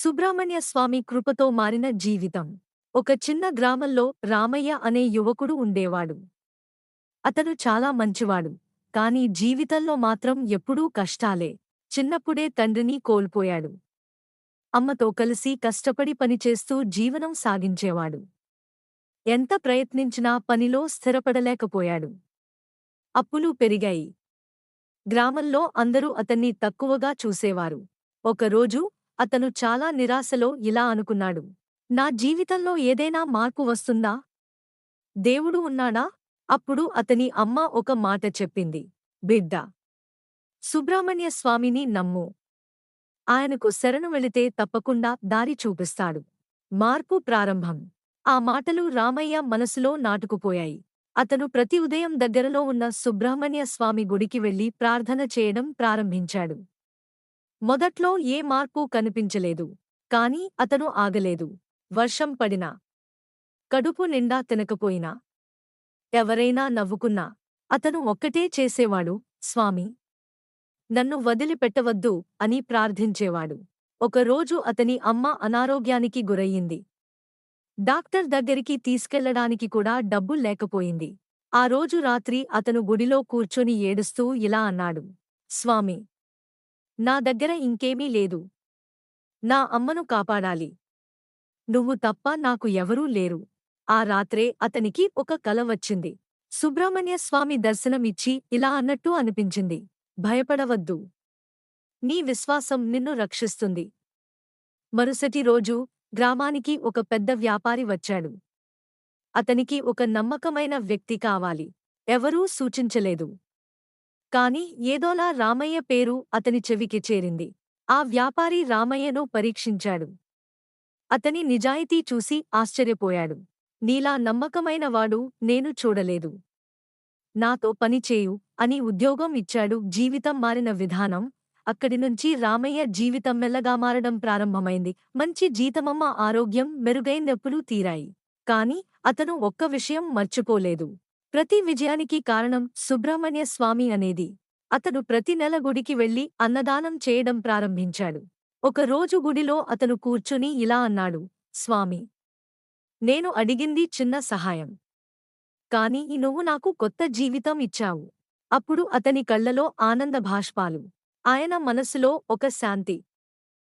సుబ్రహ్మణ్య స్వామి కృపతో మారిన జీవితం. ఒక చిన్న గ్రామంలో రామయ్య అనే యువకుడు ఉండేవాడు. అతను చాలా మంచివాడు. కాని జీవితంలో మాత్రం ఎప్పుడూ కష్టాలే. చిన్నప్పుడే తండ్రిని కోల్పోయాడు. అమ్మతో కలిసి కష్టపడి పనిచేస్తూ జీవనం సాగించేవాడు. ఎంత ప్రయత్నించినా పనిలో స్థిరపడలేకపోయాడు. అప్పులు పెరిగాయి. గ్రామంలో అందరూ అతన్ని తక్కువగా చూసేవారు. ఒకరోజు అతను చాలా నిరాశలో ఇలా అనుకున్నాడు. నా జీవితంలో ఏదైనా మార్పు వస్తుందా? దేవుడు ఉన్నాడా? అప్పుడు అతని అమ్మ ఒక మాట చెప్పింది. బిడ్డా, సుబ్రహ్మణ్య స్వామిని నమ్ము. ఆయనకు శరణు వెళితే తప్పకుండా దారి చూపిస్తాడు. మార్పు ప్రారంభం. ఆ మాటలు రామయ్య మనసులో నాటుకుపోయాయి. అతను ప్రతి ఉదయం దగ్గరలో ఉన్న సుబ్రహ్మణ్య స్వామి గుడికి వెళ్లి ప్రార్థన చేయడం ప్రారంభించాడు. మొదట్లో ఏ మార్పు కనిపించలేదు. కాని అతను ఆగలేదు. వర్షం పడినా, కడుపు నిండా తినకపోయినా, ఎవరైనా నవ్వుకున్నా, అతను ఒక్కటే చేసేవాడు. స్వామీ, నన్ను వదిలిపెట్టవద్దు అని ప్రార్థించేవాడు. ఒకరోజు అతని అమ్మ అనారోగ్యానికి గురయ్యింది. డాక్టర్ దగ్గరికి తీసుకెళ్లడానికి కూడా డబ్బు లేకపోయింది. ఆ రోజు రాత్రి అతను గుడిలో కూర్చొని ఏడుస్తూ ఇలా అన్నాడు. స్వామీ, నా దగ్గర ఇంకేమీ లేదు. నా అమ్మను కాపాడాలి. నువ్వు తప్ప నాకు ఎవరూ లేరు. ఆ రాత్రే అతనికి ఒక కల వచ్చింది. సుబ్రహ్మణ్య స్వామి దర్శనమిచ్చి ఇలా అన్నట్టు అనిపించింది. భయపడవద్దు. నీ విశ్వాసం నిన్ను రక్షిస్తుంది. మరుసటి రోజు గ్రామానికి ఒక పెద్ద వ్యాపారి వచ్చాడు. అతనికి ఒక నమ్మకమైన వ్యక్తి కావాలి. ఎవరూ సూచించలేదు. కాని ఏదోలా రామయ్య పేరు అతని చెవికి చేరింది. ఆ వ్యాపారి రామయ్యను పరీక్షించాడు. అతని నిజాయితీ చూసి ఆశ్చర్యపోయాడు. నీలా నమ్మకమైనవాడు నేను చూడలేదు. నాతో పనిచేయు అని ఉద్యోగం ఇచ్చాడు. జీవితం మారిన విధానం. అక్కడినుంచి రామయ్య జీవితం మెల్లగా మారడం ప్రారంభమైంది. మంచి జీతమమ్మ, ఆరోగ్యం మెరుగైన, నొప్పులు తీరాయి. కాని అతను ఒక్క విషయం మర్చిపోలేదు. ప్రతి విజయానికి కారణం సుబ్రహ్మణ్య స్వామి అనేది. అతడు ప్రతి నెల గుడికి వెళ్లి అన్నదానం చేయడం ప్రారంభించాడు. ఒక రోజు గుడిలో అతను కూర్చుని ఇలా అన్నాడు. స్వామీ, నేను అడిగింది చిన్న సహాయం. కాని నువ్వు నాకు కొత్త జీవితం ఇచ్చావు. అప్పుడు అతని కళ్లలో ఆనంద భాష్పాలు. ఆయన మనసులో ఒక శాంతి.